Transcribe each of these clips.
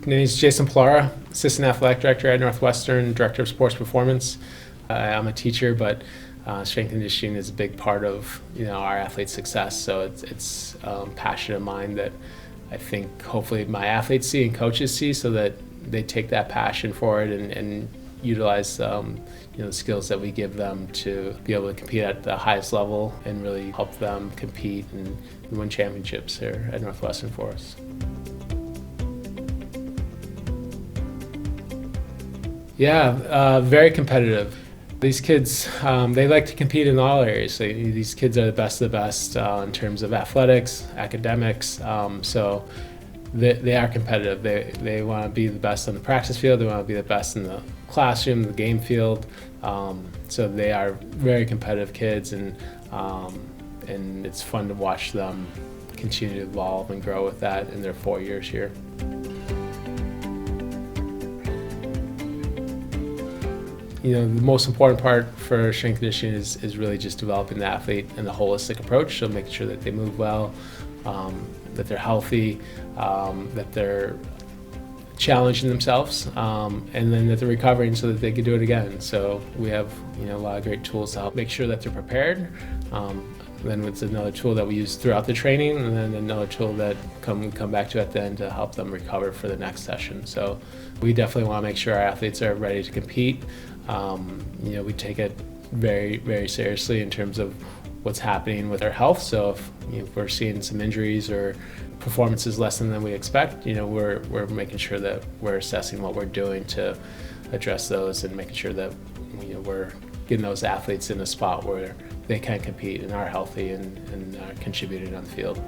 My name is Jason Plara, Assistant Athletic Director at Northwestern, Director of Sports Performance. I'm a teacher, but strength and conditioning is a big part of our athletes' success. So it's a passion of mine that I think hopefully my athletes see and coaches see, so that they take that passion for it and utilize the skills that we give them to be able to compete at the highest level and really help them compete and win championships here at Northwestern for us. Yeah, very competitive. These kids, they like to compete in all areas. These kids are the best of the best in terms of athletics, academics, so they are competitive. They want to be the best on the practice field, they want to be the best in the classroom, the game field, so they are very competitive kids, and it's fun to watch them continue to evolve and grow with that in their 4 years here. The most important part for strength conditioning is really just developing the athlete and the holistic approach, so making sure that they move well, that they're healthy, that they're challenging themselves, and then that they're recovering so that they can do it again. So we have a lot of great tools to help make sure that they're prepared. Then it's another tool that we use throughout the training, and then another tool that we come back to at the end to help them recover for the next session. So we definitely want to make sure our athletes are ready to compete. We take it very, very seriously in terms of what's happening with our health. So if we're seeing some injuries or performances less than we expect, we're making sure that we're assessing what we're doing to address those and making sure that we're getting those athletes in a spot where they can compete and are healthy and are contributing on the field.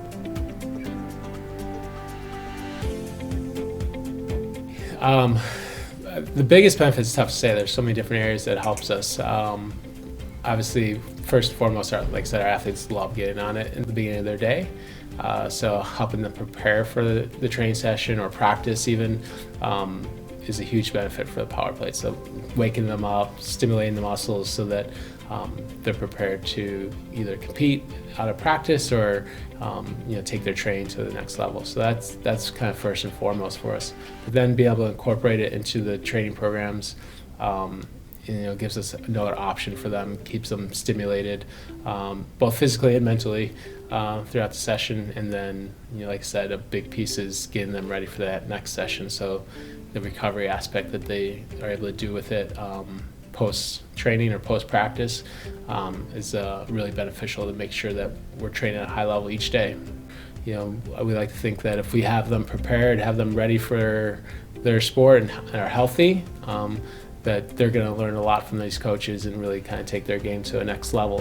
The biggest benefit is tough to say. There's so many different areas that helps us. Obviously, first and foremost, like I said, our athletes love getting on it in the beginning of their day. So helping them prepare for the training session or practice even is a huge benefit for the power plate. So waking them up, stimulating the muscles so that they're prepared to either compete out of practice or take their training to the next level. So that's kind of first and foremost for us. But then be able to incorporate it into the training programs, gives us another option for them, keeps them stimulated, both physically and mentally throughout the session. And then, like I said, a big piece is getting them ready for that next session. So the recovery aspect that they are able to do with it post-training or post-practice is really beneficial to make sure that we're training at a high level each day. We like to think that if we have them prepared, have them ready for their sport and are healthy, that they're going to learn a lot from these coaches and really kind of take their game to a next level.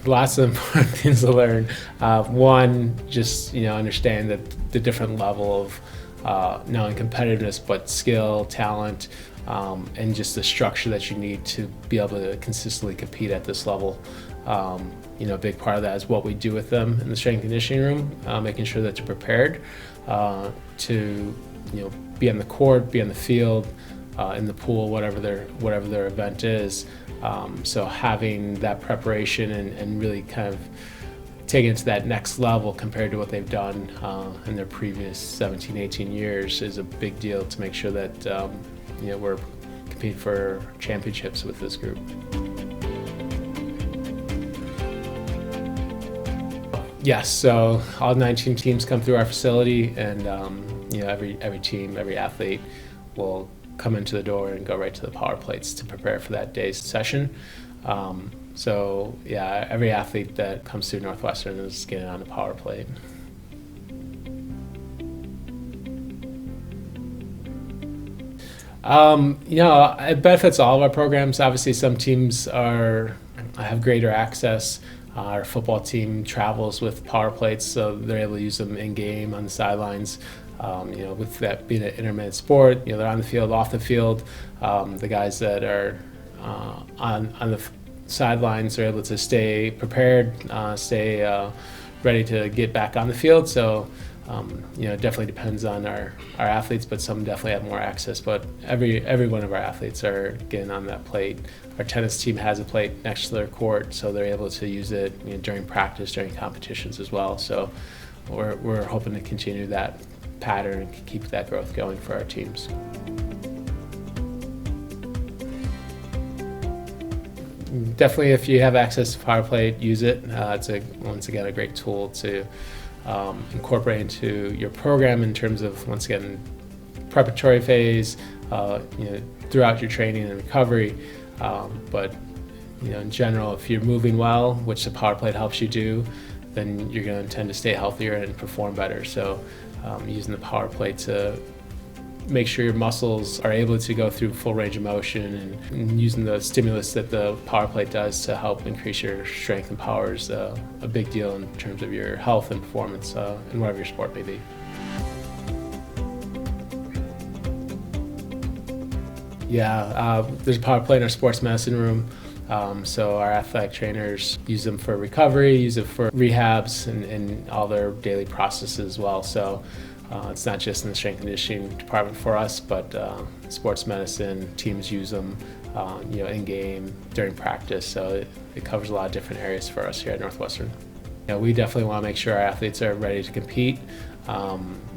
Lots of important things to learn. One, just understand that the different level of not only competitiveness but skill, talent, and just the structure that you need to be able to consistently compete at this level. A big part of that is what we do with them in the strength and conditioning room, making sure that they're prepared to be on the court, be on the field, in the pool, whatever their event is. So having that preparation and really kind of taking it to that next level compared to what they've done in their previous 17, 18 years is a big deal to make sure that we're competing for championships with this group. Yes, so all 19 teams come through our facility, and every team, every athlete will come into the door and go right to the power plates to prepare for that day's session. So yeah, every athlete that comes through Northwestern is getting on the power plate. It benefits all of our programs. Obviously, some teams have greater access. Our football team travels with power plates, so they're able to use them in game on the sidelines. With that being an intermittent sport, they're on the field, off the field. The guys that are on the sidelines are able to stay prepared, stay ready to get back on the field. So it definitely depends on our athletes, but some definitely have more access. But every one of our athletes are getting on that plate. Our tennis team has a plate next to their court, so they're able to use it during practice, during competitions as well. So we're hoping to continue that pattern and keep that growth going for our teams. Definitely, if you have access to Power Plate, use it. It's once again a great tool to incorporate into your program in terms of, once again, preparatory phase, throughout your training and recovery. But in general, if you're moving well, which the Power Plate helps you do, then you're going to tend to stay healthier and perform better. So using the Power Plate to make sure your muscles are able to go through full range of motion, and using the stimulus that the Power Plate does to help increase your strength and power is a big deal in terms of your health and performance in whatever your sport may be. Yeah, there's a Power Plate in our sports medicine room. So our athletic trainers use them for recovery, use it for rehabs and all their daily processes as well. So it's not just in the strength and conditioning department for us, but sports medicine teams use them, in game, during practice. So it covers a lot of different areas for us here at Northwestern. We definitely want to make sure our athletes are ready to compete.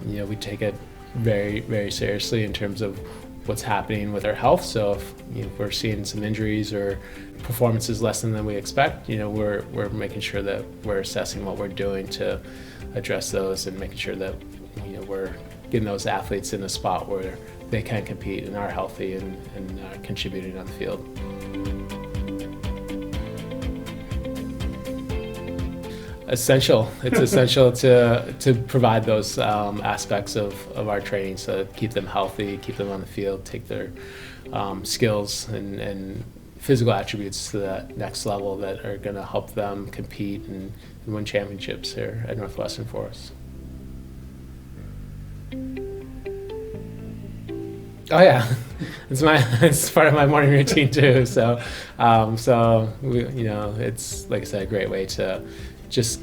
We take it very, very seriously in terms of what's happening with our health. So if we're seeing some injuries or performances less than we expect, we're making sure that we're assessing what we're doing to address those and making sure that we're getting those athletes in a spot where they can compete and are healthy and are contributing on the field. Essential. It's essential to provide those aspects of our training, so keep them healthy, keep them on the field, take their skills and physical attributes to that next level that are going to help them compete and win championships here at Northwestern for us. Oh yeah, it's part of my morning routine too. So it's, like I said, a great way to just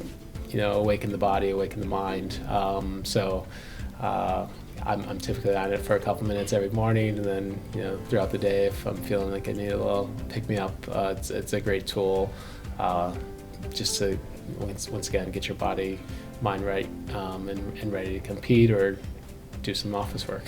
awaken the body, awaken the mind. I'm typically on it for a couple minutes every morning, and then throughout the day, if I'm feeling like I need a little pick me up, it's a great tool just to once again get your body, mind right, and ready to compete or do some office work.